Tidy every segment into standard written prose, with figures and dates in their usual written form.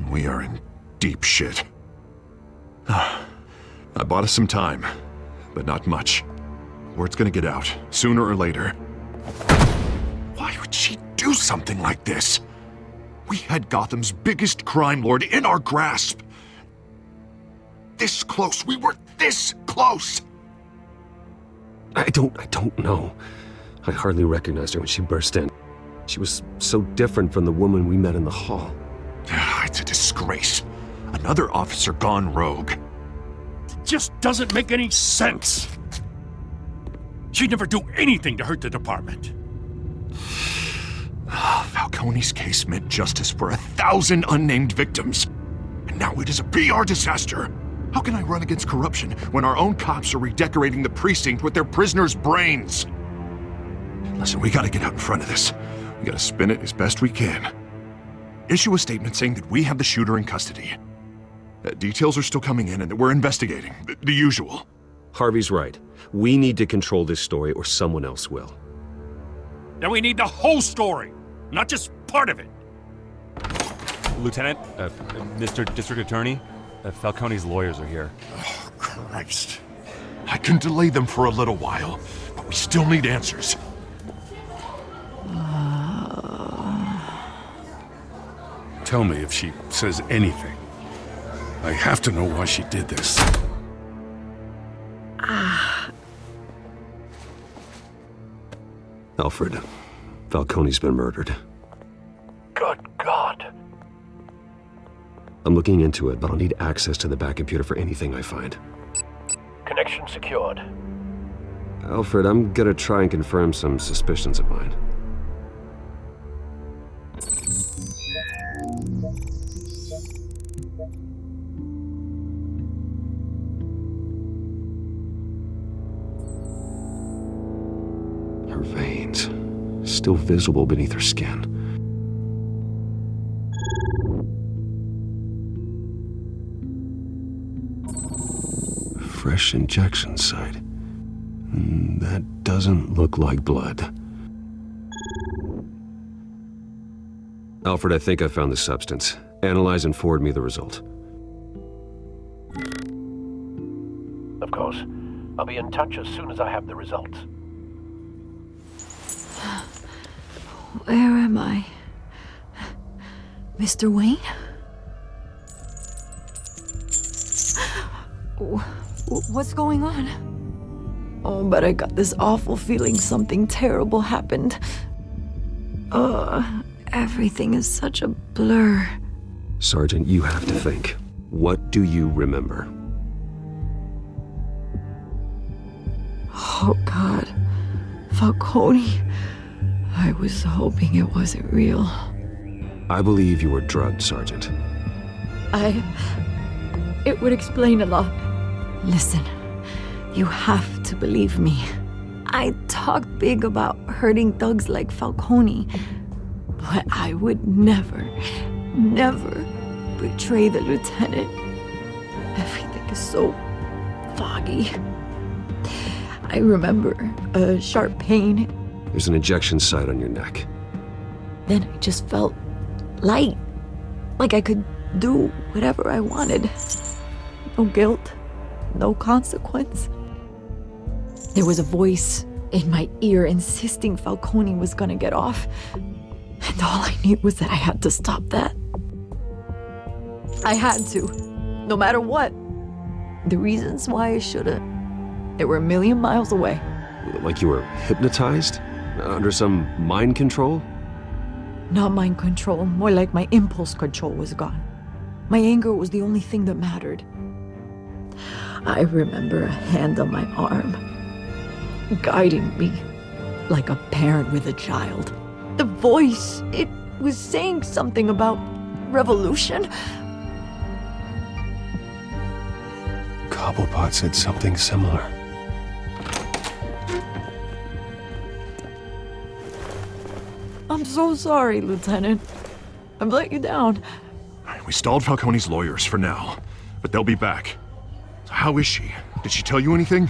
We are in deep shit. I bought us some time, but not much. Word's gonna get out, sooner or later. Why would she do something like this? We had Gotham's biggest crime lord in our grasp. This close. We were this close. I don't know. I hardly recognized her when she burst in. She was so different from the woman we met in the hall. It's a disgrace. Another officer gone rogue. It just doesn't make any sense. She'd never do anything to hurt the department. Falcone's case meant justice for 1,000 unnamed victims. And now it is a PR disaster. How can I run against corruption when our own cops are redecorating the precinct with their prisoners' brains? Listen, we gotta get out in front of this. We gotta spin it as best we can. Issue a statement saying that we have the shooter in custody. Details are still coming in and that we're investigating. The usual. Harvey's right. We need to control this story or someone else will. Then we need the whole story, not just part of it. Lieutenant, Mr. District Attorney, Falcone's lawyers are here. Oh, Christ. I can delay them for a little while, but we still need answers. Tell me if she says anything. I have to know why she did this. Alfred, Falcone's been murdered. Good God. I'm looking into it, but I'll need access to the back computer for anything I find. Connection secured. Alfred, I'm gonna try and confirm some suspicions of mine. Her veins, still visible beneath her skin. Fresh injection site. That doesn't look like blood. Alfred, I think I found the substance. Analyze and forward me the result. Of course. I'll be in touch as soon as I have the results. Where am I? Mr. Wayne? What's going on? Oh, but I got this awful feeling something terrible happened. Everything is such a blur. Sergeant, you have to think. What do you remember? Oh, God. Falcone. I was hoping it wasn't real. I believe you were drugged, Sergeant. It would explain a lot. Listen, you have to believe me. I talk big about hurting thugs like Falcone, but I would never betray the lieutenant. Everything is so foggy. I remember a sharp pain. There's an injection site on your neck. Then I just felt light, like I could do whatever I wanted. No guilt, no consequence. There was a voice in my ear insisting Falcone was gonna get off. And all I knew was that I had to stop that. I had to, no matter what. The reasons why I should've, they were a million miles away. Like you were hypnotized? Under some mind control? Not mind control, more like my impulse control was gone. My anger was the only thing that mattered. I remember a hand on my arm, guiding me like a parent with a child. The voice, it was saying something about revolution. Cobblepot said something similar. I'm so sorry, Lieutenant. I've let you down. We stalled Falcone's lawyers for now, but they'll be back. So how is she? Did she tell you anything?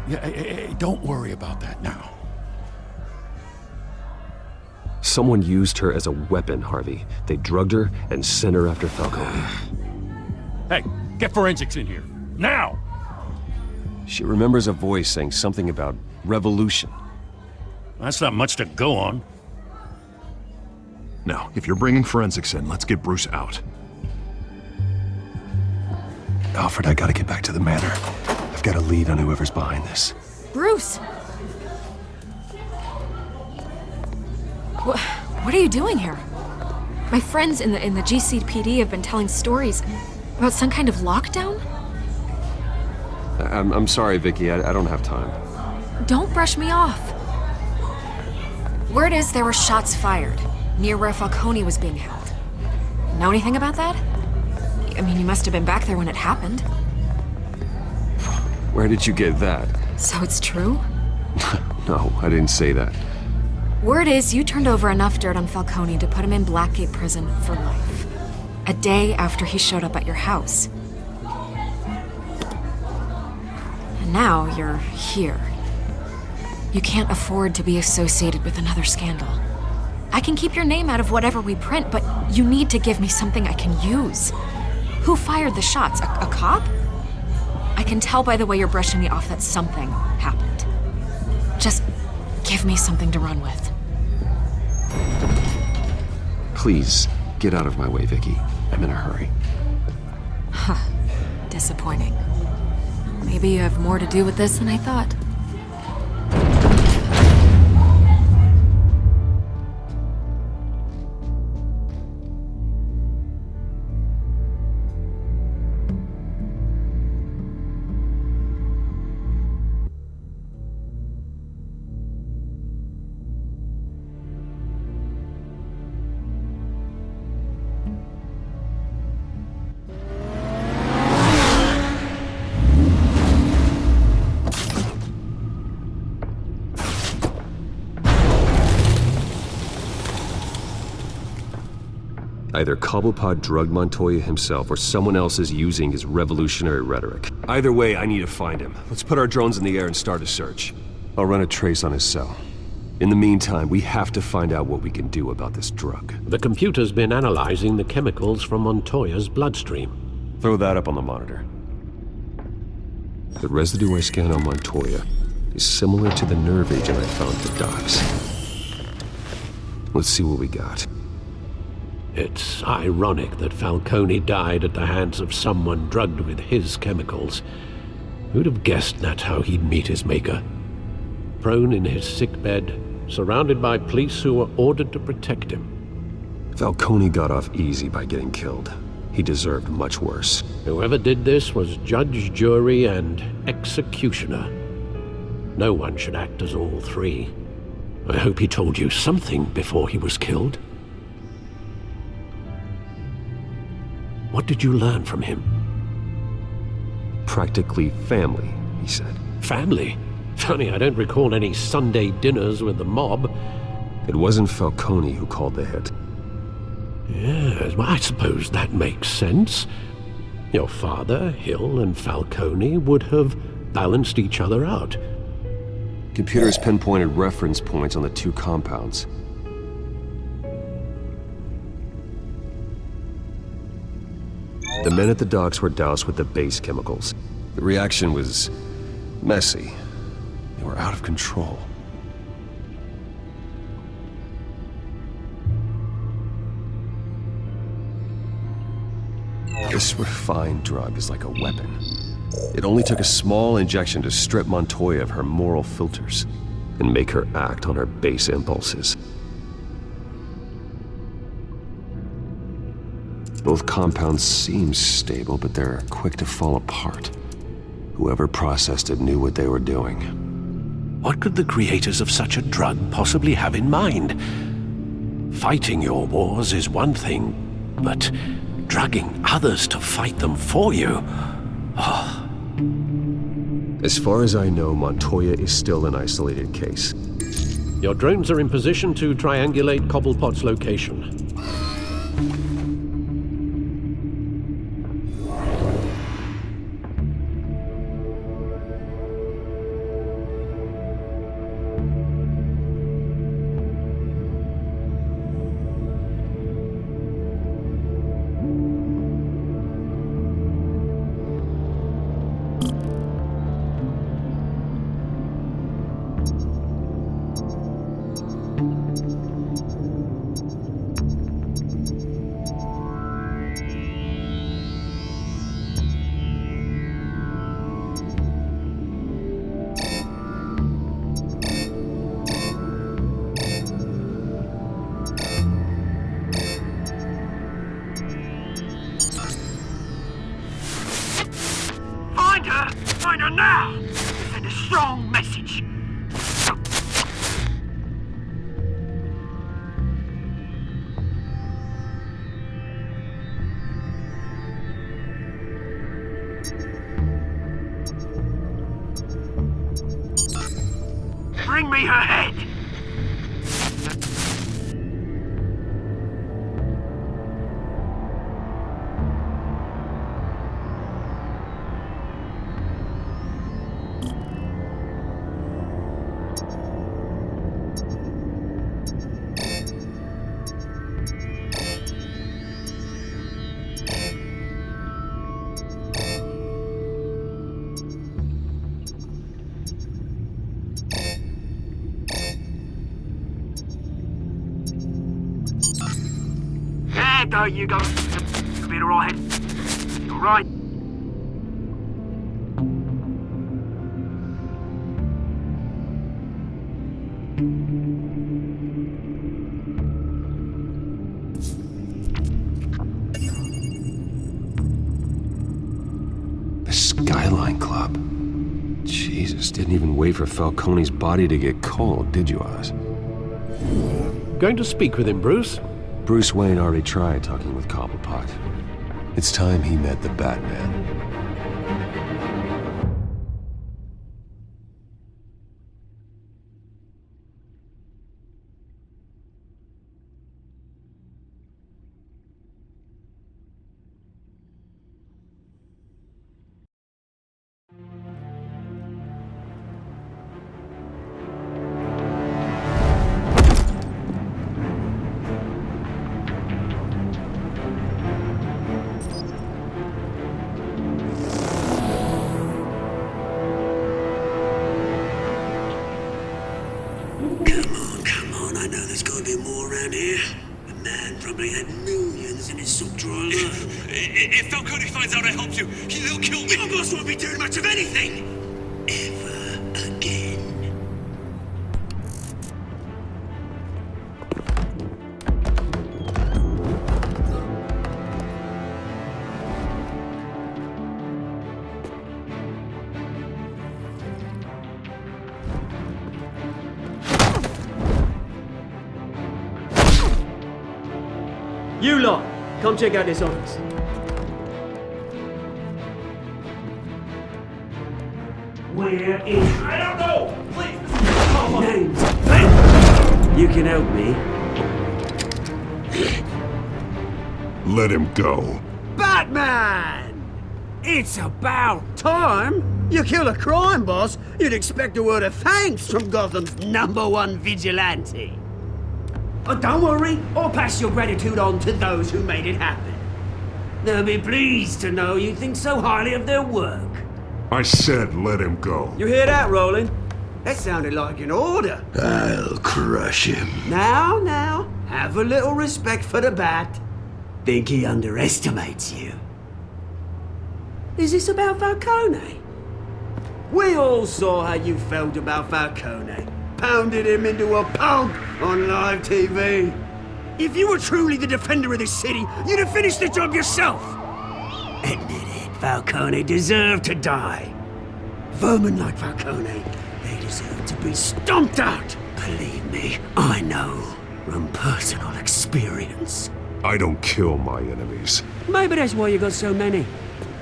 Yeah, don't worry about that now. Someone used her as a weapon, Harvey. They drugged her and sent her after Falcone. Hey, get forensics in here. Now! She remembers a voice saying something about revolution. That's not much to go on. Now, if you're bringing forensics in, let's get Bruce out. Alfred, I gotta get back to the manor. I've got a lead on whoever's behind this. Bruce! What are you doing here? My friends in the GCPD have been telling stories about some kind of lockdown? I'm sorry, Vicky. I don't have time. Don't brush me off. Word is there were shots fired near where Falcone was being held. Know anything about that? I mean, you must have been back there when it happened. Where did you get that? So it's true? No, I didn't say that. Word is you turned over enough dirt on Falcone to put him in Blackgate Prison for life. A day after he showed up at your house. And now you're here. You can't afford to be associated with another scandal. I can keep your name out of whatever we print, but you need to give me something I can use. Who fired the shots? A cop? I can tell by the way you're brushing me off that something happened. Just give me something to run with. Please, get out of my way, Vicky. I'm in a hurry. Huh. Disappointing. Maybe you have more to do with this than I thought. Either Cobblepot drugged Montoya himself, or someone else is using his revolutionary rhetoric. Either way, I need to find him. Let's put our drones in the air and start a search. I'll run a trace on his cell. In the meantime, we have to find out what we can do about this drug. The computer's been analyzing the chemicals from Montoya's bloodstream. Throw that up on the monitor. The residue I scanned on Montoya is similar to the nerve agent I found at the docks. Let's see what we got. It's ironic that Falcone died at the hands of someone drugged with his chemicals. Who'd have guessed that's how he'd meet his maker? Prone in his sickbed, surrounded by police who were ordered to protect him. Falcone got off easy by getting killed. He deserved much worse. Whoever did this was judge, jury, and executioner. No one should act as all three. I hope he told you something before he was killed. What did you learn from him? Practically family, he said. Family? Funny, I don't recall any Sunday dinners with the mob. It wasn't Falcone who called the hit. Yes, well, I suppose that makes sense. Your father, Hill, and Falcone would have balanced each other out. Computers pinpointed reference points on the two compounds. The men at the docks were doused with the base chemicals. The reaction was messy. They were out of control. This refined drug is like a weapon. It only took a small injection to strip Montoya of her moral filters and make her act on her base impulses. Both compounds seem stable, but they're quick to fall apart. Whoever processed it knew what they were doing. What could the creators of such a drug possibly have in mind? Fighting your wars is one thing, but drugging others to fight them for you? Oh. As far as I know, Montoya is still an isolated case. Your drones are in position to triangulate Cobblepot's location. find her now! Send a strong message. Bring me her head! There you go. You'll be alright. You alright? The Skyline Club. Jesus, didn't even wait for Falcone's body to get cold, did you, Oz? Going to speak with him, Bruce? Bruce Wayne already tried talking with Cobblepot. It's time he met the Batman. If Falcone finds out I helped you, he'll kill me. Your boss won't be doing much of anything. Ever again. You lot, come check out this office. Where is... I don't know! Please! Names. You can help me. Let him go. Batman! It's about time. You kill a crime boss, you'd expect a word of thanks from Gotham's #1 vigilante. Oh, don't worry, I'll pass your gratitude on to those who made it happen. They'll be pleased to know you think so highly of their work. I said let him go. You hear that, Roland? That sounded like an order. I'll crush him. Now, have a little respect for the Bat. Think he underestimates you. Is this about Falcone? We all saw how you felt about Falcone. Pounded him into a pulp on live TV. If you were truly the defender of this city, you'd have finished the job yourself. Admit it, Falcone deserved to die. Vermin like Falcone, they deserve to be stomped out. Believe me, I know from personal experience. I don't kill my enemies. Maybe that's why you got so many.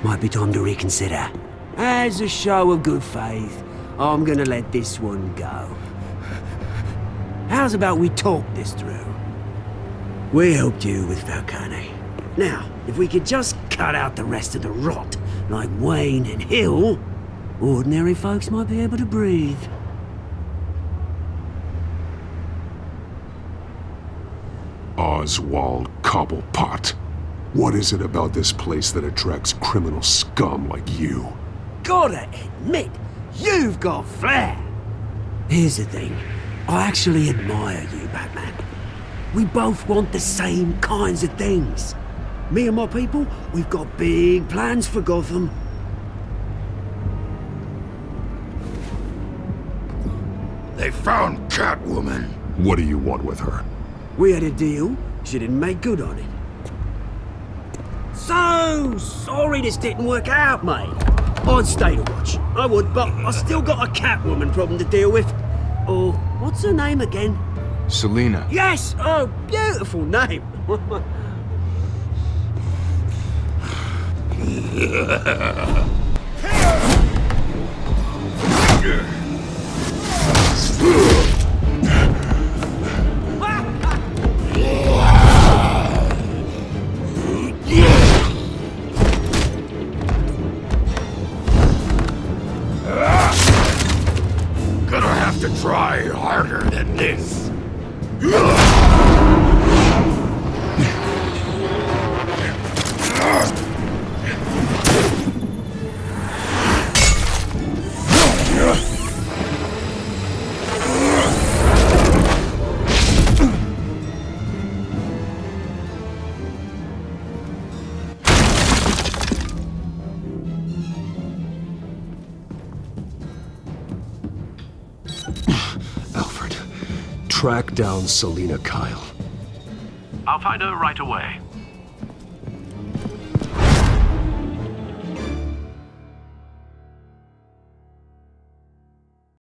Might be time to reconsider. As a show of good faith, I'm gonna let this one go. How's about we talk this through? We helped you with Falcone. Now, if we could just cut out the rest of the rot, like Wayne and Hill, ordinary folks might be able to breathe. Oswald Cobblepot. What is it about this place that attracts criminal scum like you? Gotta admit, you've got flair. Here's the thing. I actually admire you, Batman. We both want the same kinds of things. Me and my people, we've got big plans for Gotham. They found Catwoman. What do you want with her? We had a deal. She didn't make good on it. So sorry this didn't work out, mate. I'd stay to watch. I would, but I still got a Catwoman problem to deal with. Oh, what's her name again? Selina. Yes! Oh, beautiful name. Gonna have to try harder than this. Alfred, track down Selina Kyle. I'll find her right away.